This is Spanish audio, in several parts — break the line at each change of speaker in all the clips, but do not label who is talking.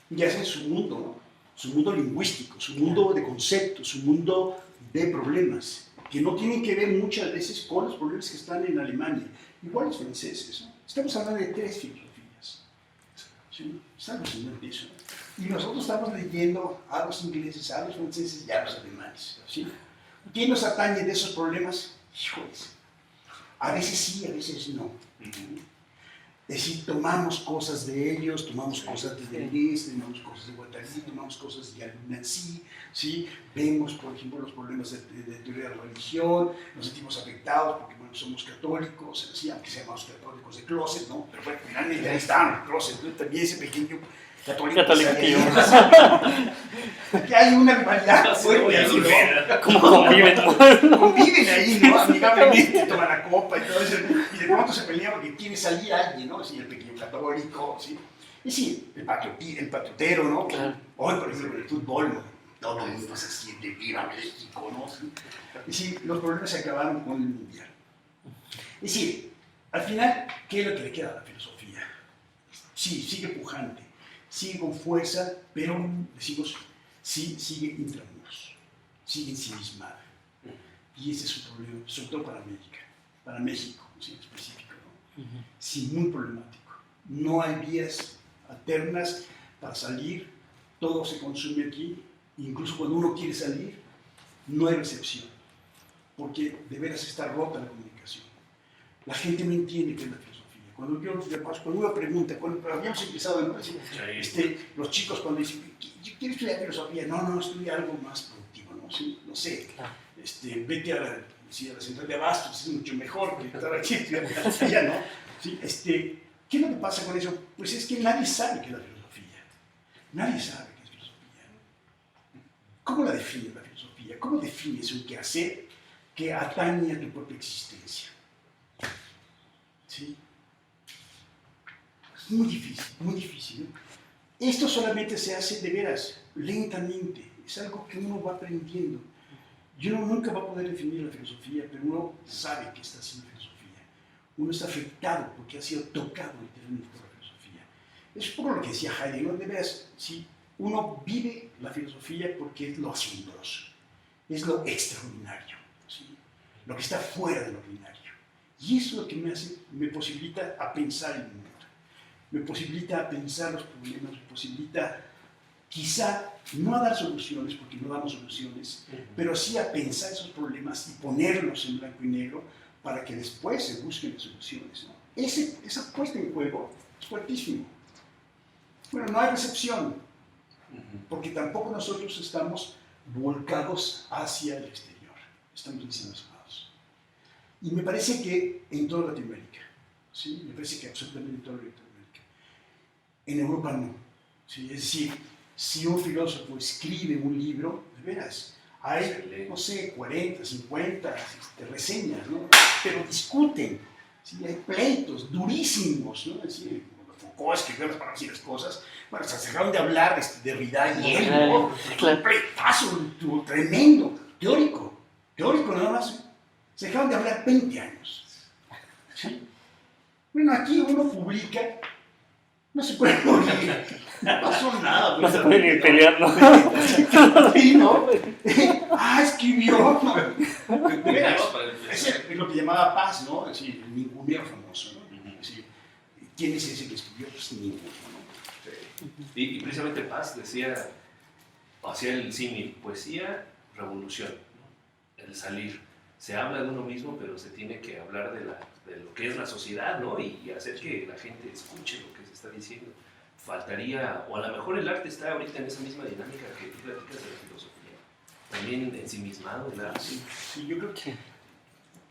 y hacen su mundo, ¿no? Su mundo lingüístico, su mundo de conceptos, su mundo de problemas, que no tienen que ver muchas veces con los problemas que están en Alemania, igual los franceses, ¿no? Estamos hablando de 3 filosofías, ¿sí? Estamos hablando de eso, ¿no? Y nosotros estamos leyendo a los ingleses, a los franceses y a los alemanes, ¿sí? ¿Quién nos atañe de esos problemas? Híjoles, a veces sí, a veces no. Es decir, tomamos cosas de ellos, tomamos cosas de Deleuze, tomamos cosas de Guattari, tomamos cosas de Nancy, ¿sí? Vemos, por ejemplo, los problemas de teoría de la religión, nos sentimos afectados porque, bueno, somos católicos, ¿sí? Aunque seamos católicos de closet, ¿no? Pero bueno, finalmente ahí están, el closet, ¿no? También ese pequeño católico que yo. Que hay una rivalidad fuerte ahí, ¿no?
¿Cómo conviven?
Conviven ahí, ¿no? Amigablemente, toman la copa y todo eso, y de pronto se pelean porque quiere salir alguien, ¿no? Sí, el pequeño católico, ¿sí? Y sí, el patriotero, ¿no?
Claro.
Hoy, por ejemplo, el fútbol, ¿no? Todo el mundo se siente viva México, ¿no? ¿Sí? Y sí, los problemas se acabaron con el mundial. Es decir, al final, ¿qué es lo que le queda a la filosofía? Sí, sigue pujante, sigue con fuerza, pero, decimos, sí, sigue intramuros, sigue ensimismada. Y ese es su problema, sobre todo para México, ¿sí? En específico, ¿no? Sí, muy problemático. No hay vías alternas para salir, todo se consume aquí, incluso cuando uno quiere salir, no hay recepción, porque de veras está rota la comunicación. La gente no entiende qué es la filosofía. Cuando uno pregunta, cuando habíamos empezado, ¿no? Los chicos cuando dicen, yo quiero estudiar filosofía, no, estudia algo más productivo, ¿no? Sí, no sé, vete a la central de abastos, es mucho mejor que estar aquí estudiando allá, ¿no? ¿Sí? ¿Qué es lo que pasa con eso? Pues es que nadie sabe qué es la filosofía. Nadie sabe qué es filosofía. ¿Cómo la define la filosofía? ¿Cómo defines un quehacer que atañe a tu propia existencia? ¿Sí? Es muy difícil, ¿no? Esto solamente se hace de veras, lentamente, es algo que uno va aprendiendo. Uno nunca va a poder definir la filosofía, pero uno sabe que está haciendo filosofía. Uno está afectado porque ha sido tocado literalmente por la filosofía. Es un poco lo que decía Heidegger, de veras, ¿sí? Uno vive la filosofía porque es lo asombroso, es lo extraordinario, ¿sí? Lo que está fuera de lo ordinario. Y eso es lo que me posibilita a pensar el mundo, me posibilita a pensar los problemas, me posibilita quizá no a dar soluciones, porque no damos soluciones, pero sí a pensar esos problemas y ponerlos en blanco y negro para que después se busquen las soluciones, ¿no? Esa puesta en juego es fuertísimo. Bueno, no hay recepción, porque tampoco nosotros estamos volcados hacia el exterior, estamos ensimismados. Y me parece que en toda Latinoamérica, ¿sí? Me parece que absolutamente en toda Latinoamérica. En Europa no, ¿sí? Es decir, si un filósofo escribe un libro, de veras, hay, no sé, 40, 50 reseñas, ¿no? Pero discuten, ¿sí? Hay pleitos durísimos, ¿no? Es decir, Foucault escribió las palabras y las cosas, bueno, se dejaron de hablar de Derrida y él, ¿no? Un pleitazo tremendo, teórico nada más, se dejaron de hablar 20 años, ¿sí? Bueno, aquí uno publica, no se puede morir, no pasó nada.
No se puede ni pelear, ¿no?
Sí, ¿no? Escribió. Es lo que llamaba Paz, ¿no? Es decir, el ninguneo famoso, ¿no? Es decir, ¿quién es ese que escribió? Pues ninguno, ¿no?
Y precisamente Paz hacía el símil, poesía, revolución, ¿no? El salir. Se habla de uno mismo, pero se tiene que hablar de lo que es la sociedad, ¿no? Y hacer que la gente escuche lo que se está diciendo. Faltaría, o a lo mejor el arte está ahorita en esa misma dinámica que tú platicas de la filosofía. También ensimismado el arte.
Sí, yo creo que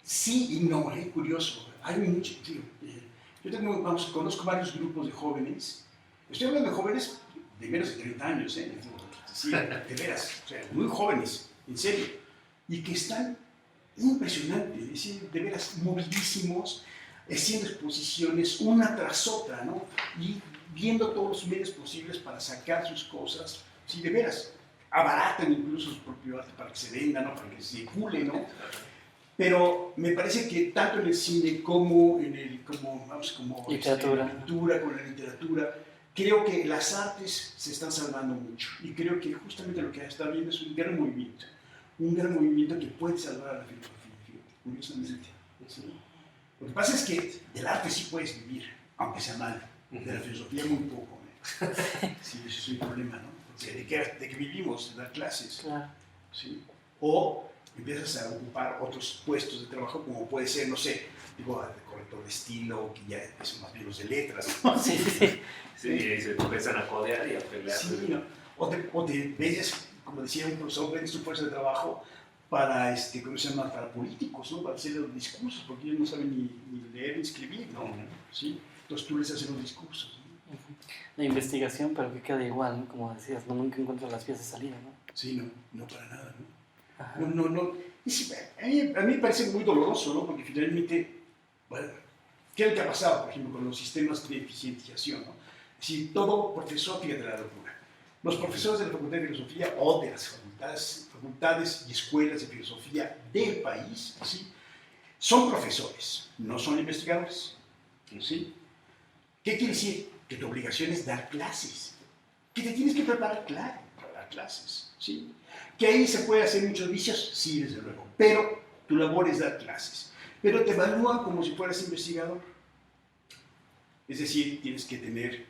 sí y no, es curioso. Hay mucho, tío. Yo conozco varios grupos de jóvenes. Estoy hablando de jóvenes de menos de 30 años, ¿eh? Sí, de veras, o sea, muy jóvenes, en serio. Y que están impresionantes, es decir, de veras movidísimos, haciendo exposiciones una tras otra, ¿no? Y viendo todos los medios posibles para sacar sus cosas, sí, de veras, abaratan incluso su propio arte para que se venda, ¿no? Para que se circule, ¿no? Pero me parece que tanto en el cine como en la pintura, con la literatura, creo que las artes se están salvando mucho y creo que justamente lo que está viendo es un gran movimiento que puede salvar a la filosofía, fíjate, curiosamente. ¿Sí? Lo que pasa es que del arte sí puedes vivir, aunque sea mal, de la filosofía muy poco. Sí, ese es un problema, ¿no? Porque de que vivimos, de dar clases.
Claro.
¿Sí? O empiezas a ocupar otros puestos de trabajo, como puede ser, no sé, digo, corrector de estilo, que ya son más bien los de letras, ¿no?
Sí, sí, sí.
Sí, y se empiezan a codear y a pelear.
Sí, ¿no? O te ves, como decía un profesor, vendes tu fuerza de trabajo para, ¿cómo se llama? Para políticos, ¿no? Para hacer los discursos, porque ellos no saben ni leer ni escribir, ¿no? ¿Sí? Entonces tú les haces los discursos, ¿no?
La investigación, pero que queda igual, ¿no? Como decías, ¿no? Nunca encuentras las vías de salida, ¿no?
Sí, no para nada, ¿no?
Ajá.
No. A mí me parece muy doloroso, ¿no? Porque finalmente, bueno, ¿qué es lo que ha pasado, por ejemplo, con los sistemas de eficientización, ¿no? Si todo profesor, fíjate la locura, los profesores de la Facultad de Filosofía o de las facultades y escuelas de filosofía del país, ¿sí? Son profesores, no son investigadores, ¿sí? ¿Qué quiere decir? Que tu obligación es dar clases, que te tienes que preparar, claro, para dar clases, ¿sí? Que ahí se puede hacer muchos vicios, sí, desde luego, pero tu labor es dar clases, pero te evalúan como si fueras investigador, es decir, tienes que tener,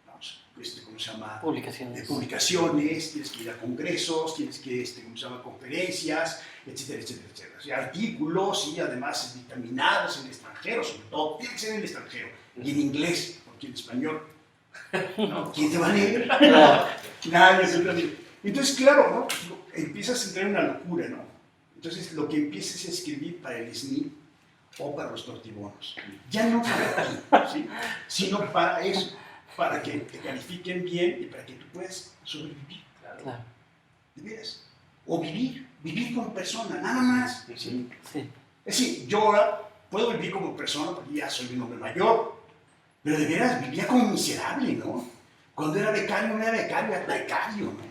vamos, ¿cómo se llama?
Publicaciones.
Publicaciones, tienes que ir a congresos, tienes que, ¿cómo se llama? Conferencias, etcétera, etcétera, etcétera. O sea, artículos y además dictaminados en el extranjero, sobre todo, tiene que ser en el extranjero, y en inglés, porque en español, ¿no? ¿Quién te va a leer? Nadie. Entonces, claro, ¿no? Empiezas a entrar en una locura, ¿no? Entonces, lo que empiezas a escribir para el SNI o para los tortibonos, ya no para ti, ¿sí? Sino para eso, para que te califiquen bien y para que tú puedas sobrevivir,
Claro.
¿de veras? O vivir como persona, nada más, ¿sí?
Sí.
Es decir, yo ahora puedo vivir como persona porque ya soy un hombre mayor, pero de veras vivía como miserable, ¿no? Cuando era becario, no era becario, ¿no?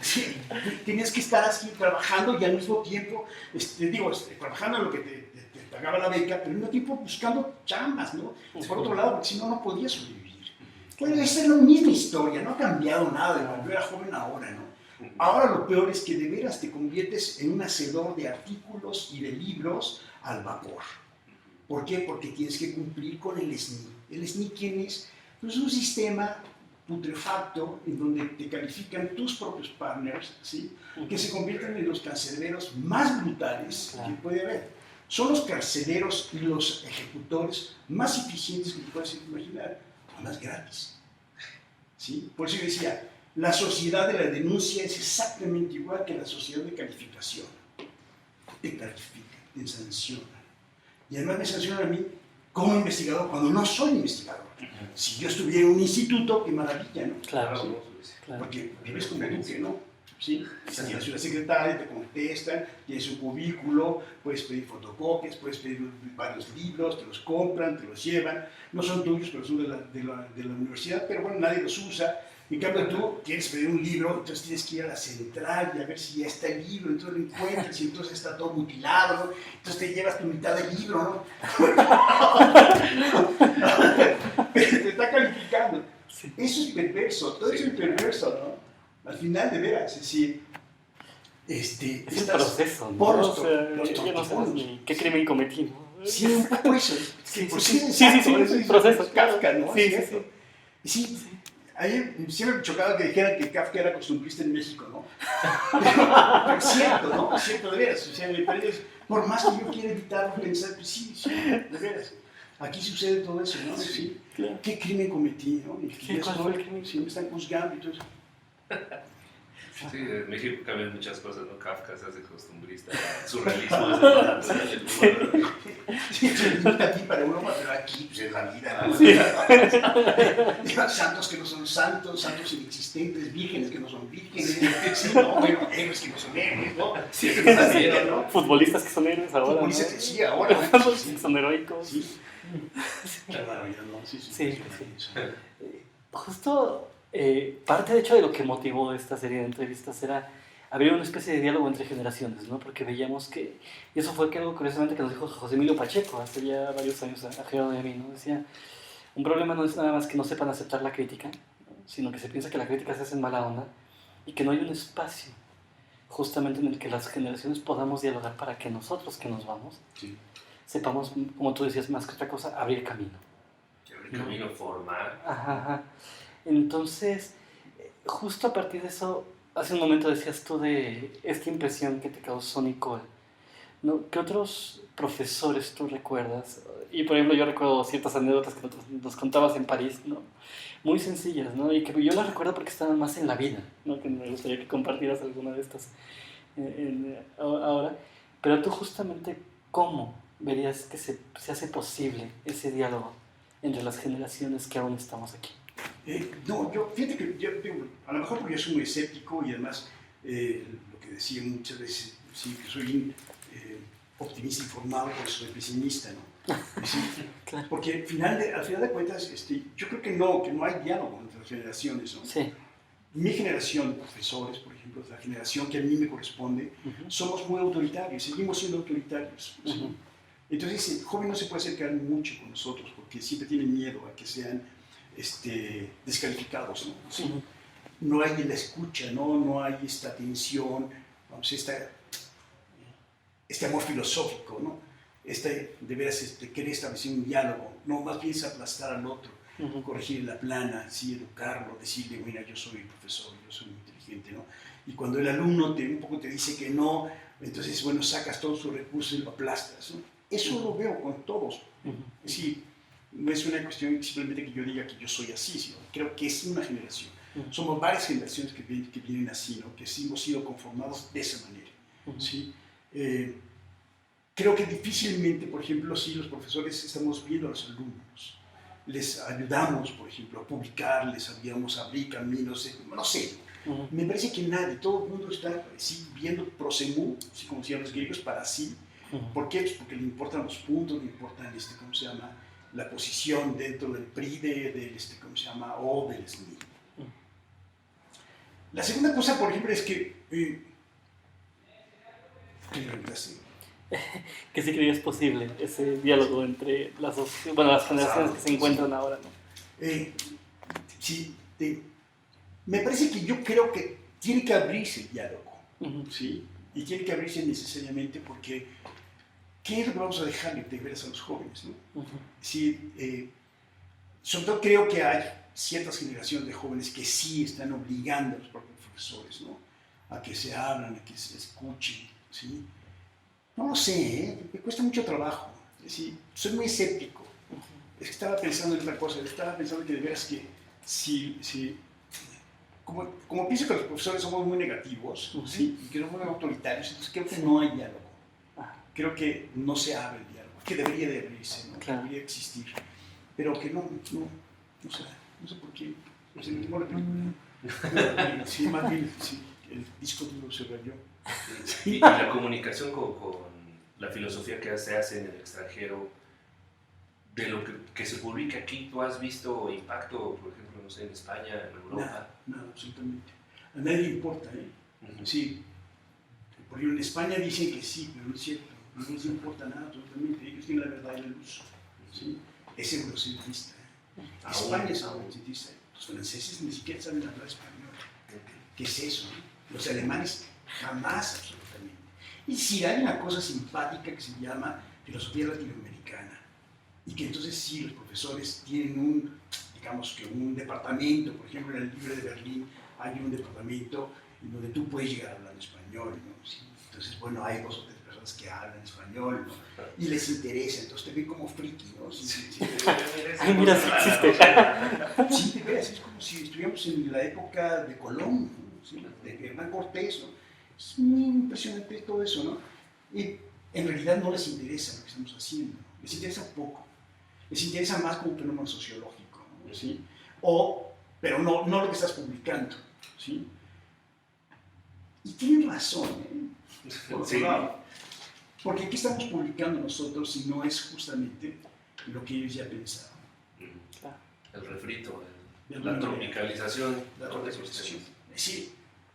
Sí, tenías que estar así trabajando y al mismo tiempo, trabajando en lo que te pagaba la beca, pero al mismo tiempo buscando chambas, ¿no? Por otro lado, porque si no, no podías sobrevivir. Bueno, esa es la misma historia, no ha cambiado nada de cuando yo era joven ahora, ¿no? Ahora lo peor es que de veras te conviertes en un hacedor de artículos y de libros al vapor. ¿Por qué? Porque tienes que cumplir con el SNI. ¿El SNI quién es? Pues es un sistema putrefacto en donde te califican tus propios partners, ¿sí? Que se convierten en los carceleros más brutales que puede haber. Son los carceleros y los ejecutores más eficientes que te puedes imaginar, además gratis, ¿sí? Por eso yo decía, la sociedad de la denuncia es exactamente igual que la sociedad de calificación. Te califican, te sancionan. Y además me sancionan a mí como investigador cuando no soy investigador. Si yo estuviera en un instituto, qué maravilla, ¿no?
Claro.
¿Sí?
Claro.
Porque vives como duque, ¿no? ¿Sí? Tienes una secretaria, te contestan, tienes un cubículo, puedes pedir fotocopias, puedes pedir varios libros, te los compran, te los llevan. No son tuyos, pero son de la universidad, pero bueno, nadie los usa. En cambio, tú quieres pedir un libro, entonces tienes que ir a la central y a ver si ya está el libro, entonces lo encuentras y entonces está todo mutilado, ¿no? Entonces te llevas tu mitad del libro, ¿no? Te está calificando.
Sí.
Eso es perverso, todo eso es perverso, ¿no? Al final, de veras, es decir,
Es un proceso, ¿no?
por
O
los
sea, yo no sé
tortibonos.
ni qué crimen cometí, ¿no?
Sí, un poco eso.
Sí,
Sí,
sí,
exacto,
es un proceso.
Kafka, ¿no?
Sí,
Es
sí,
cierto. Sí, ahí siempre me chocaba que dijeran que Kafka era costumbrista en México, ¿no? Pero es cierto, ¿no? Es cierto, de veras. O sea, me parece, por más que yo quiera evitar pensar, pues sí, de veras. Aquí sucede todo eso, ¿no? Sí.
Claro.
¿Qué crimen cometí, no? Y
Sí, ¿cuál fue el crimen?
Si me están juzgando y todo eso.
Sí, en México cambian muchas cosas, ¿no? Kafka se hace costumbrista, surrealismo es el humor.
Sí, se limita aquí para Europa, pero aquí pues, es la vida, ¿no? Sí. Santos que no son santos, santos inexistentes, vírgenes que no son vírgenes, sí, no, bueno, héroes que no son héroes, ¿no?
Sí, es así,
¿no?
Futbolistas que son héroes ahora, ¿no?
Futbolistas que sí, ahora, ¿no?
Futbolistas
Sí,
que son heroicos.
sí. Qué maravilla, ¿no? Sí.
Sí. Justo parte de hecho de lo que motivó esta serie de entrevistas era abrir una especie de diálogo entre generaciones, ¿no? Porque veíamos que, y eso fue algo curiosamente que nos dijo José Emilio Pacheco hace ya varios años a Gerardo y a mí, ¿no? Decía, Un problema no es nada más que no sepan aceptar la crítica, sino que se piensa que la crítica se hace en mala onda y que no hay un espacio justamente en el que las generaciones podamos dialogar para que nosotros que nos vamos
Sí.
sepamos, como tú decías, más que otra cosa, abrir camino.
El camino formal.
Ajá, ajá. Entonces, justo a partir de eso, hace un momento decías tú de esta impresión que te causó Nicole, ¿no? ¿Qué otros profesores tú recuerdas? Y por ejemplo, yo recuerdo ciertas anécdotas que nos contabas en París, ¿no? Muy sencillas, ¿no? Y que yo las recuerdo porque estaban más en la vida, ¿no? Que me gustaría que compartieras alguna de estas ahora. Pero tú justamente, ¿cómo verías que se hace posible ese diálogo entre las generaciones que aún estamos aquí?
No, fíjate que yo, a lo mejor porque yo soy muy escéptico y además lo que decía muchas veces, sí, que soy optimista informado, porque soy pesimista, ¿no? Sí,
Claro.
porque al final de cuentas, yo creo que no hay diálogo entre las generaciones, ¿no?
Sí.
Mi generación de profesores, por ejemplo, la generación que a mí me corresponde, somos muy autoritarios, seguimos siendo autoritarios, ¿sí? Entonces el joven no se puede acercar mucho con nosotros porque siempre tiene miedo a que sean descalificados, ¿no? ¿Sí? No hay la escucha, no hay esta atención, vamos, este amor filosófico, ¿no? De veras querer establecer un diálogo, no, más bien es aplastar al otro, corregir la plana, sí, educarlo, decirle, mira, yo soy el profesor, yo soy muy inteligente, ¿no? Y cuando el alumno un poco te dice que no, entonces, bueno, sacas todos sus recursos y lo aplastas, ¿no? Eso lo veo con todos. Sí, no es una cuestión simplemente que yo diga que yo soy así, sino creo que es una generación. Somos varias generaciones que vienen así, ¿no? Que sí hemos sido conformados de esa manera, ¿sí? Creo que difícilmente, por ejemplo, si los profesores estamos viendo a los alumnos, les ayudamos, por ejemplo, a publicar, les ayudamos a abrir caminos, no sé. Me parece que nadie, todo el mundo está viendo prosemu, así como decían los griegos, para sí. ¿Por qué? Pues porque le importan los puntos, le importan, ¿cómo se llama? La posición dentro del PRIDE, del, ¿cómo se llama? O del SNI. La segunda cosa, por ejemplo, es que...
Que sí creías posible ese diálogo entre las dos, bueno, las generaciones que se encuentran ahora, ¿no?
Sí, me parece que yo creo que tiene que abrirse el diálogo, ¿sí? Y tiene que abrirse necesariamente porque ¿qué es lo que vamos a dejarle de veras a los jóvenes, ¿no? Sí, sobre todo creo que hay ciertas generaciones de jóvenes que sí están obligando a los propios profesores, ¿no? A que se abran, a que se escuchen, ¿sí? No lo sé, me cuesta mucho trabajo. Es decir, soy muy escéptico. Es que estaba pensando en otra cosa, estaba pensando que de veras que como pienso que los profesores somos muy negativos, ¿sí? Y que somos muy autoritarios, entonces creo que no hay diálogo. Creo que no se abre el diálogo, que debería de abrirse, ¿no?
Claro.
Que debería existir, pero que no sé por qué. Se me quemó la película. Sí, más bien, sí, el disco duro se rayó.
Y la comunicación con la filosofía que se hace en el extranjero, de lo que se publica aquí, ¿tú has visto impacto, por ejemplo, no sé, en España, en Europa?
Nada, absolutamente. A nadie le importa, ¿eh? Sí. Porque en España dicen que sí, pero no es cierto. No les importa nada, absolutamente. Ellos tienen la verdad y la luz. ¿Sí? Es eurocentrista. España es eurocentrista. Los franceses ni siquiera saben hablar español. ¿Qué es eso? Los alemanes jamás, absolutamente. Y si hay una cosa simpática que se llama filosofía latinoamericana, y que entonces sí, los profesores tienen digamos que un departamento, por ejemplo en el Libre de Berlín hay un departamento en donde tú puedes llegar a hablar español, ¿no? Sí, entonces bueno, hay 2 o 3 personas que hablan español, ¿no? Y les interesa, entonces te ven como friki, ¿no?
Ay, mira, sí existe.
Sí, de veras, es como si estuviéramos en la época de Colón, ¿no? ¿Sí? De Hernán Cortés, ¿no? Es muy impresionante todo eso, ¿no? Y en realidad no les interesa lo que estamos haciendo, ¿no? Les interesa un poco. Les interesa más como un fenómeno sociológico, ¿no? ¿Sí? Pero no lo que estás publicando, ¿sí? Y tienen razón, ¿eh? Por otro lado. Porque ¿qué estamos publicando nosotros si no es justamente lo que ellos ya pensaban?
El refrito, la tropicalización.
La tropicalización. Es decir,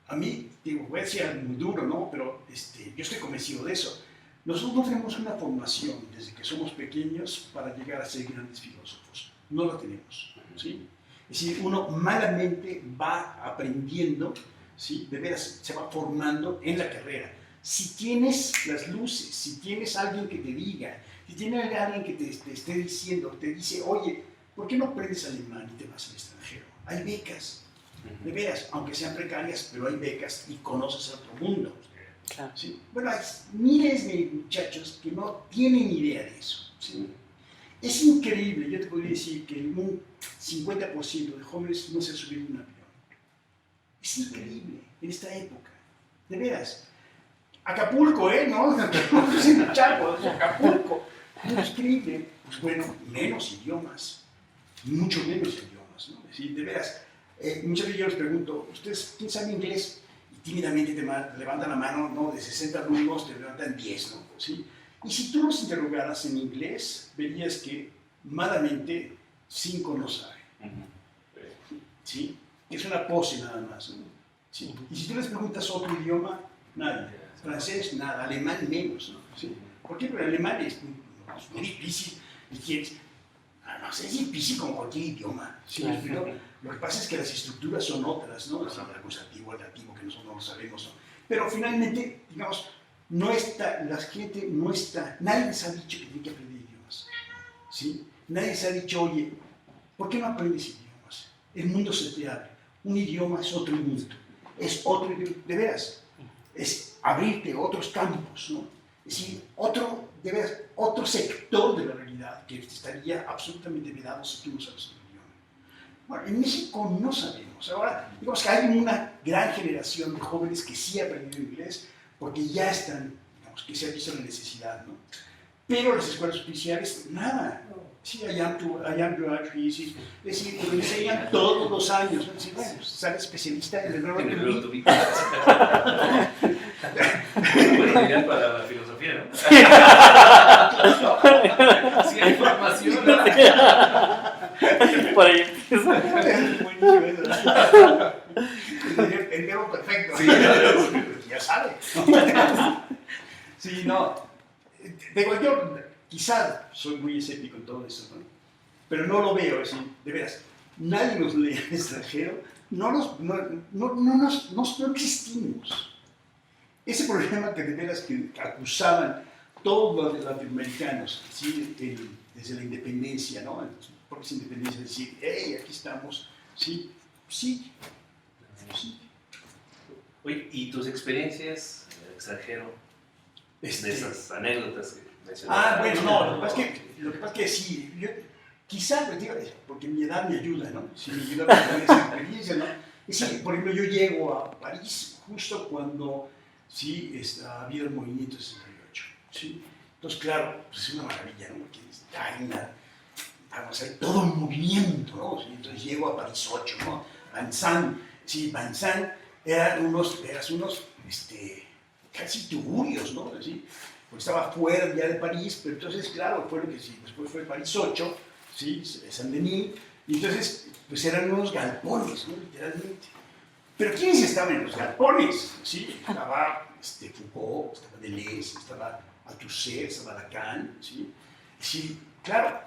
a mí, digo, voy a decir algo muy duro, ¿no? Pero yo estoy convencido de eso. Nosotros no tenemos una formación desde que somos pequeños para llegar a ser grandes filósofos. no lo tenemos, ¿sí? Es decir, uno malamente va aprendiendo, ¿sí? De veras, se va formando en la carrera. Si tienes las luces, si tienes alguien que te diga, si tienes alguien que te esté diciendo, te dice, oye, ¿por qué no aprendes alemán y te vas al extranjero? Hay becas, de veras, aunque sean precarias, pero hay becas y conoces otro mundo.
Claro.
¿Sí? Bueno, hay miles de muchachos que no tienen idea de eso. ¿Sí? Es increíble, yo te podría decir que un 50% de jóvenes no se han subido a un avión. Es increíble en esta época, de veras. Acapulco, ¿no? Acapulco. Es increíble. Pues bueno, menos idiomas, mucho menos idiomas, ¿no? Es decir, de veras, muchas veces yo les pregunto, ¿ustedes quién sabe inglés? Y tímidamente te levantan la mano, ¿no? De 60 alumnos te levantan 10, ¿no? ¿Sí? Y si tú los interrogaras en inglés, verías que malamente 5 no saben. ¿Sí? Es una pose nada más, ¿no? ¿Sí? Y si tú les preguntas otro idioma, nada. Francés, nada. Alemán, menos, ¿no? ¿Sí? ¿Por qué? Porque el alemán es muy difícil. Y quieres, no sé, es difícil como cualquier idioma. ¿Sí? Pero lo que pasa es que las estructuras son otras, ¿no? Es el acusativo, el dativo, que nosotros no lo sabemos, ¿no? Pero finalmente, digamos, no está, la gente no está, nadie les ha dicho que tienen que aprender idiomas, ¿sí? Nadie les ha dicho, oye, ¿por qué no aprendes idiomas? El mundo se te abre, un idioma es otro mundo, es otro, de veras, es abrirte otros campos, ¿no? Es decir, otro, de veras, otro sector de la realidad que estaría absolutamente vedado si tú no sabes el idioma. Bueno, en México no sabemos, ahora, digamos que hay una gran generación de jóvenes que sí han aprendido inglés, porque ya están, digamos, que se ha visto la necesidad, ¿no? Pero las escuelas oficiales, nada. Sí, I am to actually, sí. Es decir, lo enseñan todos los años, ¿no? Sí, bueno, sale especialista en el nuevo
Bueno, ideal para la filosofía, ¿no? Sí, hay formación.
Por ahí empieza.
El verbo perfecto.
Sí,
ya sabe. Sí, no. Digo, yo quizá soy muy escéptico en todo eso, ¿no? Pero no lo veo, es decir, de veras, nadie nos lee en extranjero, no existimos. Ese problema que de veras que acusaban todos los latinoamericanos, ¿sí? Desde la independencia, ¿no? Por esa independencia, decir, hey, aquí estamos, sí, sí, sí.
Oye, ¿y tus experiencias en el extranjero? De esas anécdotas que mencionaste.
Bueno, no, lo que pasa es que sí, yo, quizá, pues, digo, porque mi edad me ayuda, ¿no? Sí, me ayuda a tener esa experiencia, ¿no? Es decir, por ejemplo, yo llego a París justo cuando, sí, ha habido el movimiento 68, ¿sí? Entonces, claro, pues es una maravilla, ¿no? Porque vamos a hacer todo un movimiento, ¿no? ¿Sí? Entonces llego a París 8, ¿no? Vincennes, eran unos casi tugurios, ¿no? Así, porque estaba fuera ya de París, pero entonces, claro, fue lo que sí, después fue París 8, ¿sí? Saint-Denis, y entonces, pues eran unos galpones, ¿no? Literalmente. Pero ¿quiénes estaban en los galpones? ¿Sí? Estaba Foucault, estaba Deleuze, estaba Althusser, estaba Lacan, ¿sí? Sí, claro,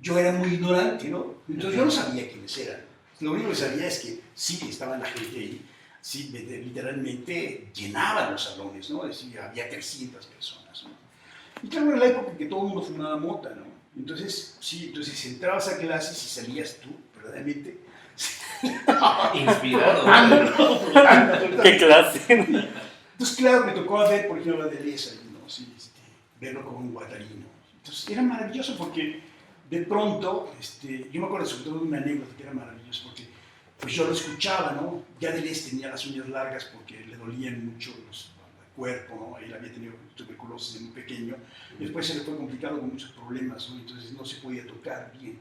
yo era muy ignorante, ¿no? Entonces yo no sabía quiénes eran. Lo único que sabía es que sí, estaba la gente ahí, sí, literalmente llenaban los salones, ¿no? Es decir, había 300 personas, ¿no? Y claro, era la época en que todo el mundo fumaba mota, ¿no? Entonces, sí, entonces entrabas a clases y salías tú, verdaderamente
inspirado.
¿Qué clase?
Entonces, claro, me tocó ver, por ejemplo, la Deleuze, ¿no? Sí, verlo como un guatarino. Entonces, era maravilloso porque de pronto, yo me acuerdo sobre todo de una anécdota que era maravillosa porque pues yo lo escuchaba, ¿no? Ya Deleuze tenía las uñas largas porque le dolían mucho el cuerpo, ¿no? Él había tenido tuberculosis de muy pequeño y después se le fue complicado con muchos problemas, ¿no? Entonces no se podía tocar bien.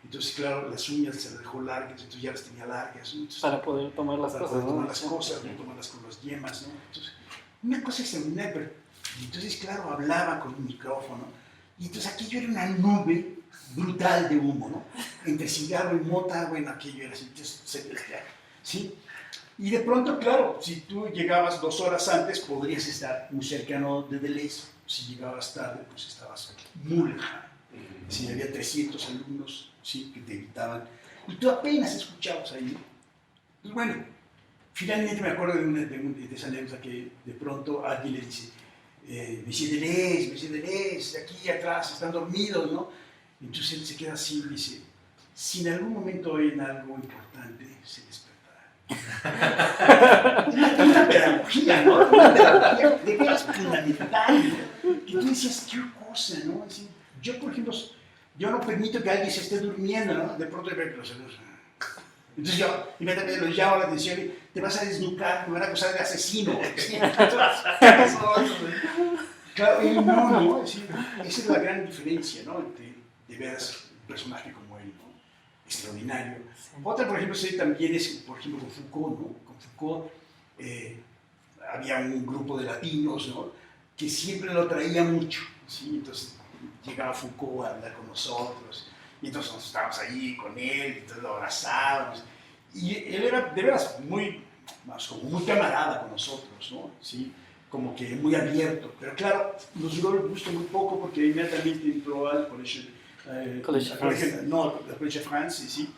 Entonces, claro, las uñas se las dejó largas, entonces ya las tenía largas, ¿no? Entonces,
para poder tomar las cosas, ¿no?
Tomar las cosas, ¿no? Tomarlas con las yemas, ¿no? Entonces, una cosa extraordinaria, pero entonces, claro, hablaba con un micrófono y entonces aquello era una nube brutal de humo, ¿no? Entre cigarro y mota, bueno, aquello era así, entonces, ¿sí? Y de pronto, claro, si tú llegabas 2 horas antes, podrías estar muy cercano de Deleuze. Si llegabas tarde, pues estabas muy lejano. Si había 300 alumnos, ¿sí? Que te gritaban, y tú apenas escuchabas ahí, ¿no? Pues bueno, finalmente me acuerdo de esa anécdota que de pronto alguien le dice, Monsieur Deleuze, aquí atrás, están dormidos, ¿no? Entonces él se queda así y dice, si en algún momento oyen algo importante, se despertará. Una pedagogía, ¿no? Una pedagogía de veras fundamental, ¿no? Que tú decías, qué cosa, ¿no? Así, yo, por ejemplo, yo no permito que alguien se esté durmiendo, ¿no? De pronto veo que los saludos. Entonces yo inmediatamente los llamo la atención y te vas a desnucar, me van a acusar de asesino. ¿Sí? Claro, él no, es decir, esa es la gran diferencia, ¿no? De veras un personaje como él, ¿no? Extraordinario.
Sí.
Otra, por ejemplo, sí, también es, por ejemplo, con Foucault, ¿no? Con Foucault había un grupo de latinos, ¿no? Que siempre lo traía mucho, ¿sí? Entonces llegaba Foucault a hablar con nosotros, y entonces nos estábamos ahí con él, y entonces lo abrazábamos, y él era de veras como muy camarada con nosotros, ¿no? ¿Sí? Como que muy abierto, pero claro, nos duró el gusto muy poco porque inmediatamente entró al colegio, al Colegio de France, ¿sí?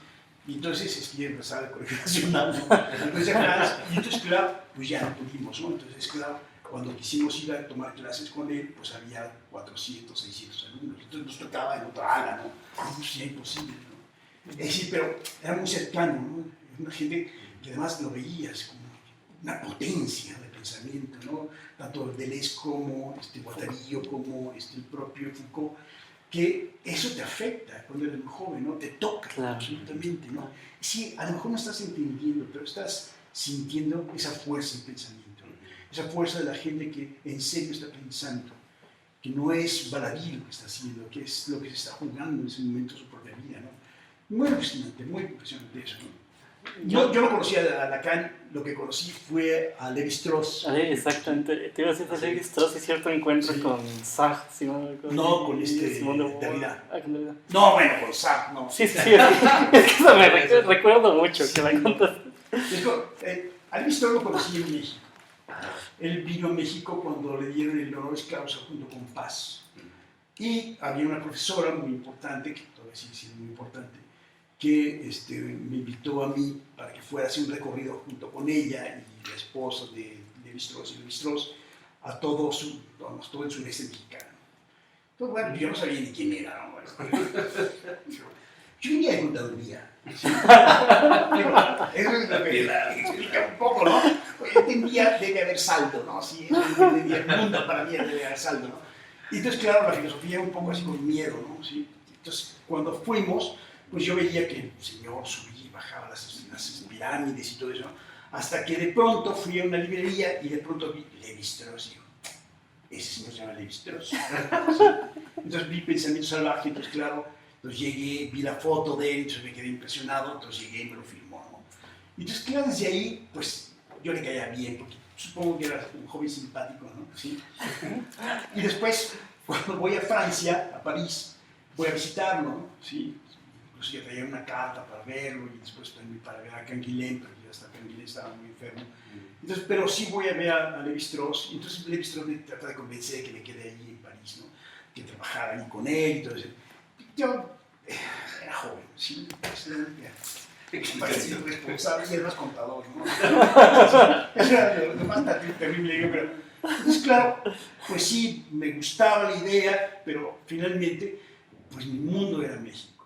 Y entonces es que empezaba el Colegio Nacional, ¿no? El Colegio de France, y entonces claro, pues ya no pudimos, ¿no? Entonces claro, cuando quisimos ir a tomar clases con él, pues había 400, 600 alumnos, entonces nos tocaba en otra ala, ¿no? Pues ya imposible, ¿no? Es decir, pero era muy cercano, ¿no? Una gente que además lo veías como una potencia de pensamiento, ¿no? Tanto Deleuze como Guattari como el propio Foucault, que eso te afecta cuando eres muy joven, ¿no? Te toca, claro, absolutamente, ¿no? Sí, a lo mejor no estás entendiendo, pero estás sintiendo esa fuerza del pensamiento, ¿no? Esa fuerza de la gente que en serio está pensando, que no es baladí lo que está haciendo, que es lo que se está jugando en ese momento de su propia vida, ¿no? Muy impresionante eso, ¿no? Yo no conocía a Lacan, lo que conocí fue a Lévi-Strauss.
Exactamente, te iba a decir de Lévi-Strauss y cierto encuentro
Sí.
con Sartre,
No, con
Simón de
Derrida.
Con Derrida.
No, bueno, con Sartre, no.
Sí, es que eso me recuerdo mucho que me contaste.
A Lévi-Strauss lo conocí en México. Él vino a México cuando le dieron el honoris causa junto con Paz. Y había una profesora muy importante, que todavía sigue siendo muy importante, que me invitó a mí para que fuera a hacer un recorrido junto con ella y la esposa de Lévi-Strauss a todo el sureste mexicano. Entonces, bueno, yo no sabía ni quién era, ¿no? Bueno, yo venía de contaduría. ¿Sí? Eso es lo que explica un poco, ¿no? Yo entendía debe haber saldo, ¿no? Sí, entendía el mundo para mí debe haber saldo, ¿no? Y entonces, claro, la filosofía un poco así con miedo, ¿no? ¿Sí? Entonces, cuando fuimos, pues yo veía que el señor subía y bajaba las pirámides y todo eso, ¿no? Hasta que de pronto fui a una librería y de pronto vi Lévi-Strauss y digo, ese señor se llama Lévi-Strauss. ¿Sí? Entonces vi Pensamiento Salvaje, entonces claro, entonces llegué, vi la foto de él, entonces me quedé impresionado, entonces llegué y me lo firmó, ¿no? Entonces claro, desde ahí, pues yo le caía bien, porque supongo que era un joven simpático, ¿no? ¿Sí? Y después, cuando voy a Francia, a París, voy a visitarlo, ¿no? ¿Sí? Incluso ya traía una carta para verlo y después también para ver a Canguilhem, pero ya hasta Canguilhem estaba muy enfermo. Entonces, pero sí voy a ver a Lévi-Strauss, y entonces Lévi-Strauss me trata de convencer de que me quede ahí en París, ¿no? Que trabajara ahí con él y todo eso. Yo era joven, ¿sí? Parecía responsable y además contador, ¿no? Eso era lo más terrible, digo, pero... Entonces, claro, pues sí, me gustaba la idea, pero finalmente, pues mi mundo era México.